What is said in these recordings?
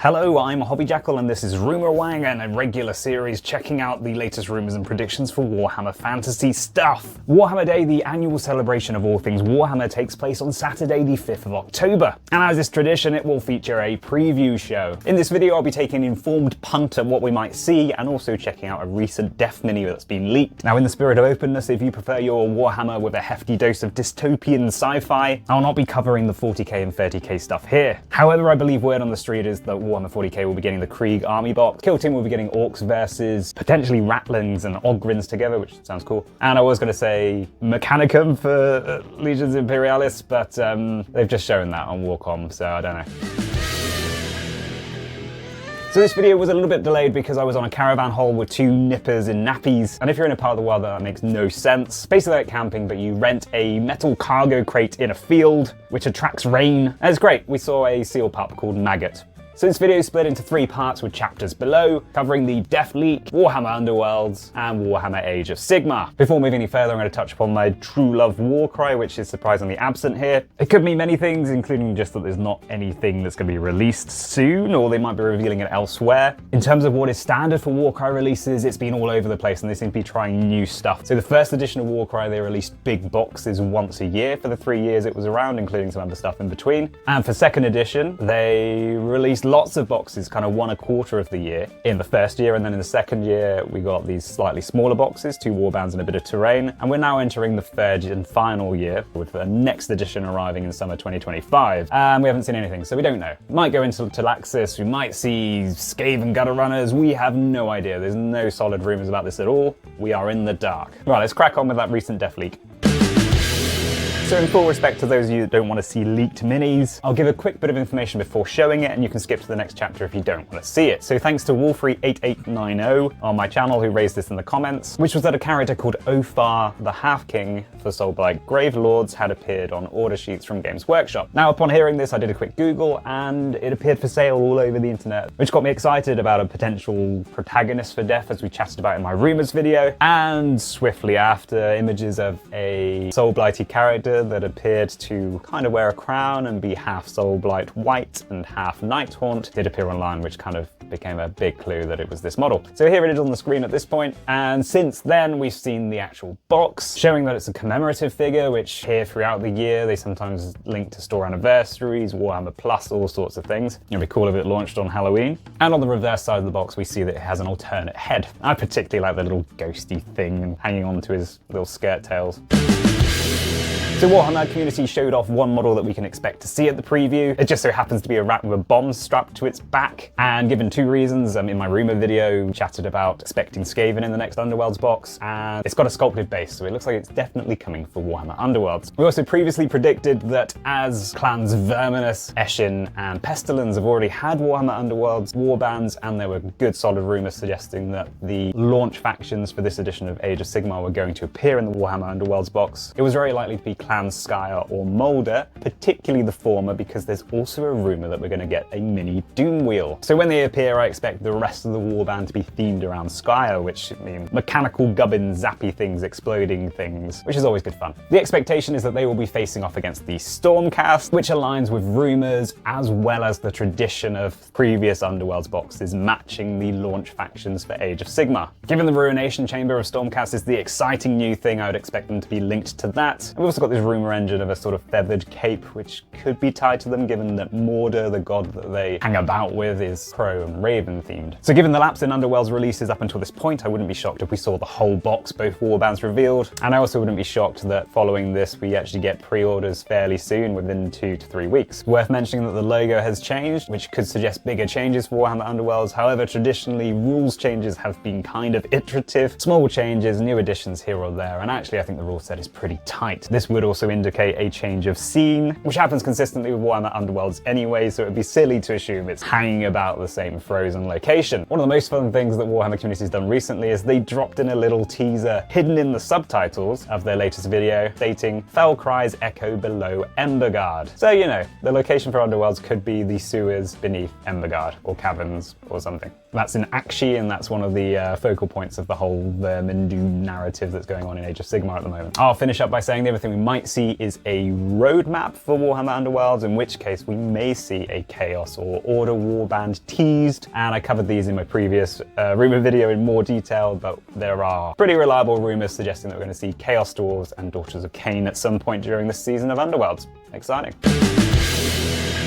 Hello, I'm Hobbyjackal and this is Rumour Wang, and a regular series checking out the latest rumours and predictions for Warhammer Fantasy stuff. Warhammer Day, the annual celebration of all things Warhammer, takes place on Saturday the 5th of October. And as is tradition, it will feature a preview show. In this video, I'll be taking an informed punt at what we might see and also checking out a recent Death Mini that's been leaked. Now, in the spirit of openness, if you prefer your Warhammer with a hefty dose of dystopian sci-fi, I'll not be covering the 40k and 30k stuff here. However, I believe word on the street is that Warhammer 40k will be getting the Krieg army box. Kill Team will be getting Orcs versus potentially Ratlings and Ogryns together, which sounds cool. And I was going to say Mechanicum for Legions Imperialis, but they've just shown that on Warcom, so I don't know. So this video was a little bit delayed because I was on a caravan hole with two nippers in nappies, and if you're in a part of the world that makes no sense, basically like camping, but you rent a metal cargo crate in a field, which attracts rain, and it's great. We saw a seal pup called Maggot. So this video is split into 3 parts with chapters below, covering the Death Leak, Warhammer Underworlds, and Warhammer Age of Sigmar. Before moving any further, I'm going to touch upon my true love Warcry, which is surprisingly absent here. It could mean many things, including just that there's not anything that's going to be released soon, or they might be revealing it elsewhere. In terms of what is standard for Warcry releases, it's been all over the place, and they seem to be trying new stuff. So the first edition of Warcry, they released big boxes once a year for the 3 years it was around, including some other stuff in between. And for second edition, they released lots of boxes, kind of 1/4 of the year in the first year, and then in the second year we got these slightly smaller boxes, 2 warbands and a bit of terrain, and we're now entering the third and final year with the next edition arriving in summer 2025. And we haven't seen anything, so we don't know. Might go into Talaxis, we might see Skaven gutter runners, we have no idea. There's no solid rumours about this at all. We are in the dark. Right, let's crack on with that recent Death Leak. So in full respect to those of you that don't want to see leaked minis, I'll give a quick bit of information before showing it, and you can skip to the next chapter if you don't want to see it. So thanks to Wolfrey8890 on my channel who raised this in the comments, which was that a character called Othar the Half-King for Soulblight Gravelords had appeared on order sheets from Games Workshop. Now, upon hearing this, I did a quick Google and it appeared for sale all over the internet, which got me excited about a potential protagonist for Death, as we chatted about in my rumours video, and swiftly after, images of a Soulblighty character that appeared to kind of wear a crown and be half Soulblight white and half Nighthaunt did appear online, which kind of became a big clue that it was this model. So here it is on the screen at this point, and since then we've seen the actual box showing that it's a commemorative figure, which here throughout the year they sometimes link to store anniversaries, Warhammer Plus, all sorts of things. It'd be cool if it launched on Halloween. And on the reverse side of the box we see that it has an alternate head. I particularly like the little ghosty thing hanging on to his little skirt tails. So Warhammer community showed off one model that we can expect to see at the preview. It just so happens to be a rat with a bomb strapped to its back, and given 2 reasons, in my rumour video we chatted about expecting Skaven in the next Underworlds box, and it's got a sculpted base, so it looks like it's definitely coming for Warhammer Underworlds. We also previously predicted that as clans Verminous, Eshin, and Pestilence have already had Warhammer Underworlds warbands, and there were good solid rumours suggesting that the launch factions for this edition of Age of Sigmar were going to appear in the Warhammer Underworlds box, it was very likely to be clans Skyre or Molder, particularly the former, because there's also a rumour that we're going to get a mini Doom Wheel. So when they appear, I expect the rest of the warband to be themed around Skyre, which means mechanical gubbin zappy things, exploding things, which is always good fun. The expectation is that they will be facing off against the Stormcast, which aligns with rumours as well as the tradition of previous Underworlds boxes matching the launch factions for Age of Sigmar. Given the Ruination chamber of Stormcast is the exciting new thing, I would expect them to be linked to that. And we've also got this rumour engine of a sort of feathered cape, which could be tied to them, given that Morder, the god that they hang about with, is crow and raven themed. So given the lapse in Underworld's releases up until this point, I wouldn't be shocked if we saw the whole box, both warbands revealed, and I also wouldn't be shocked that following this we actually get pre-orders fairly soon, within 2 to 3 weeks. Worth mentioning that the logo has changed, which could suggest bigger changes for Warhammer Underworlds. However, traditionally rules changes have been kind of iterative, small changes, new additions here or there, and actually I think the rule set is pretty tight. This would also indicate a change of scene, which happens consistently with Warhammer Underworlds anyway, so it would be silly to assume it's hanging about the same frozen location. One of the most fun things that Warhammer community has done recently is they dropped in a little teaser hidden in the subtitles of their latest video stating "Fell cries echo below Emberguard." So, you know, the location for Underworlds could be the sewers beneath Emberguard, or caverns, or something. That's in Akshi, and that's one of the focal points of the whole Vermin Doom narrative that's going on in Age of Sigmar at the moment. I'll finish up by saying the other thing we might see is a roadmap for Warhammer Underworlds, in which case we may see a Chaos or Order warband teased, and I covered these in my previous rumour video in more detail, but there are pretty reliable rumours suggesting that we're going to see Chaos Dwarves and Daughters of Cain at some point during this season of Underworlds. Exciting.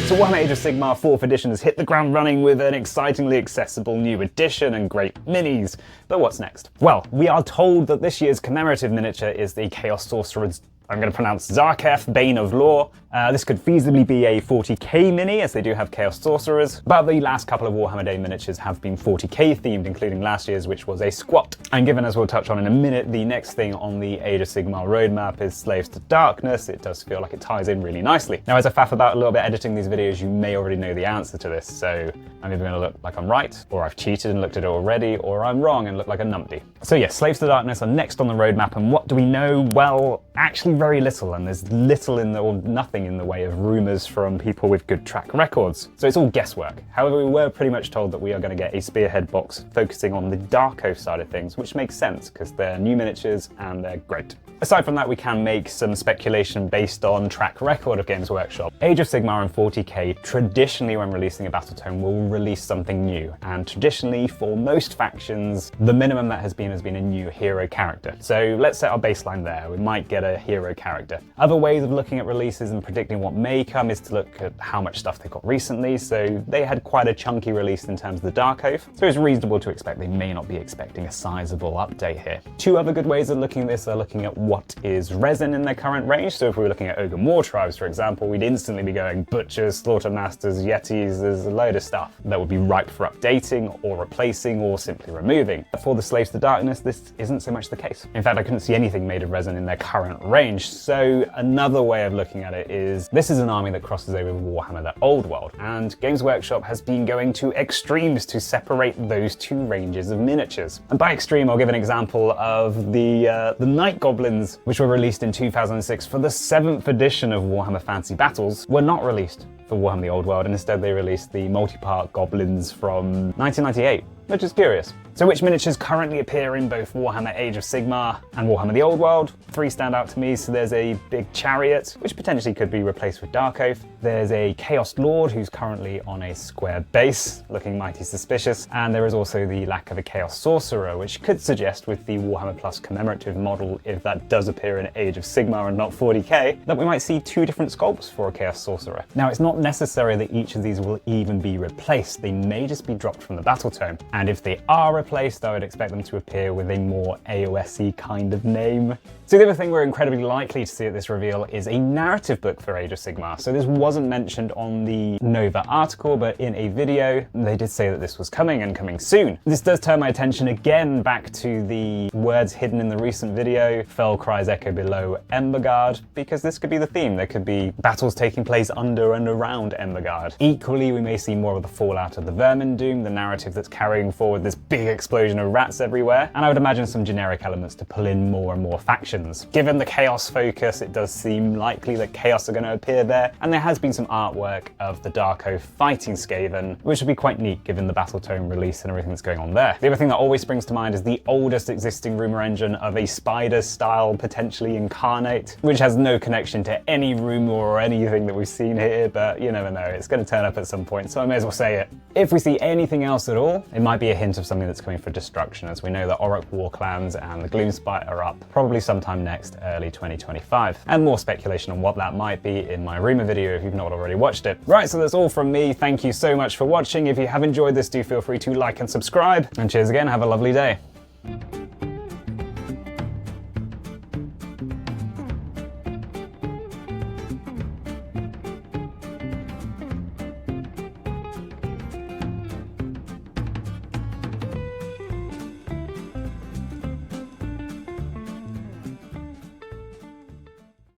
So Warhammer Age of Sigmar 4th edition has hit the ground running with an excitingly accessible new edition and great minis. But what's next? Well, we are told that this year's commemorative miniature is the Chaos Sorcerer's, I'm going to pronounce Zarkef, Bane of Law. This could feasibly be a 40k mini, as they do have Chaos Sorcerers, but the last couple of Warhammer Day miniatures have been 40k themed, including last year's, which was a squat. And given, as we'll touch on in a minute, the next thing on the Age of Sigmar roadmap is Slaves to Darkness, it does feel like it ties in really nicely. Now, as I faff about a little bit editing these videos, you may already know the answer to this, so I'm either going to look like I'm right, or I've cheated and looked at it already, or I'm wrong and look like a numpty. So yeah, Slaves to Darkness are next on the roadmap, and what do we know? Well, actually very little, and there's little or nothing in the way of rumours from people with good track records. So it's all guesswork. However, we were pretty much told that we are going to get a Spearhead box focusing on the Dark Oath side of things, which makes sense because they're new miniatures and they're great. Aside from that, we can make some speculation based on track record of Games Workshop. Age of Sigmar and 40k, traditionally when releasing a battle tome, will release something new. And traditionally, for most factions, the minimum that has been a new hero character. So let's set our baseline there. We might get a hero character. Other ways of looking at releases and predicting what may come is to look at how much stuff they got recently. So they had quite a chunky release in terms of the Dark Oath. So it's reasonable to expect they may not be expecting a sizable update here. Two other good ways of looking at this are looking at what is resin in their current range. So if we were looking at Ogre War Tribes, for example, we'd instantly be going Butchers, Slaughtermasters, Yetis, there's a load of stuff that would be ripe for updating or replacing or simply removing. For the Slaves to Darkness, this isn't so much the case. In fact, I couldn't see anything made of resin in their current range. So another way of looking at it is, this is an army that crosses over with Warhammer the Old World, and Games Workshop has been going to extremes to separate those two ranges of miniatures. And by extreme, I'll give an example of the Night Goblins, which were released in 2006 for the 7th edition of Warhammer Fantasy Battles, were not released for Warhammer the Old World, and instead they released the multi-part Goblins from 1998, which is curious. So which miniatures currently appear in both Warhammer Age of Sigmar and Warhammer the Old World? Three stand out to me. So there's a big chariot, which potentially could be replaced with Dark Oath. There's a Chaos Lord, who's currently on a square base, looking mighty suspicious. And there is also the lack of a Chaos Sorcerer, which could suggest with the Warhammer Plus commemorative model, if that does appear in Age of Sigmar and not 40k, that we might see two different sculpts for a Chaos Sorcerer. Now, it's not necessary that each of these will even be replaced. They may just be dropped from the battle tome. And if they are replaced, I would expect them to appear with a more AOS-y kind of name. So the other thing we're incredibly likely to see at this reveal is a narrative book for Age of Sigmar. So this wasn't mentioned on the Nova article, but in a video, they did say that this was coming and coming soon. This does turn my attention again back to the words hidden in the recent video, Fell Cries Echo Below Emberguard, because this could be the theme. There could be battles taking place under and around Emberguard. Equally, we may see more of the fallout of the Vermin Doom, the narrative that's carrying forward this big explosion of rats everywhere, and I would imagine some generic elements to pull in more and more factions. Given the Chaos focus, it does seem likely that Chaos are going to appear there, and there has been some artwork of the Dark Oath fighting Skaven, which would be quite neat given the battle tome release and everything that's going on there. The other thing that always springs to mind is the oldest existing rumor engine of a spider style potentially incarnate, which has no connection to any rumor or anything that we've seen here, but you never know, it's going to turn up at some point, so I may as well say it. If we see anything else at all, it might be a hint of something that's coming for destruction, as we know that Orruk War Clans and the Gloomspite are up probably sometime next, early 2025. And more speculation on what that might be in my rumor video if you've not already watched it. Right, so that's all from me. Thank you so much for watching. If you have enjoyed this, do feel free to like and subscribe. And cheers again, have a lovely day.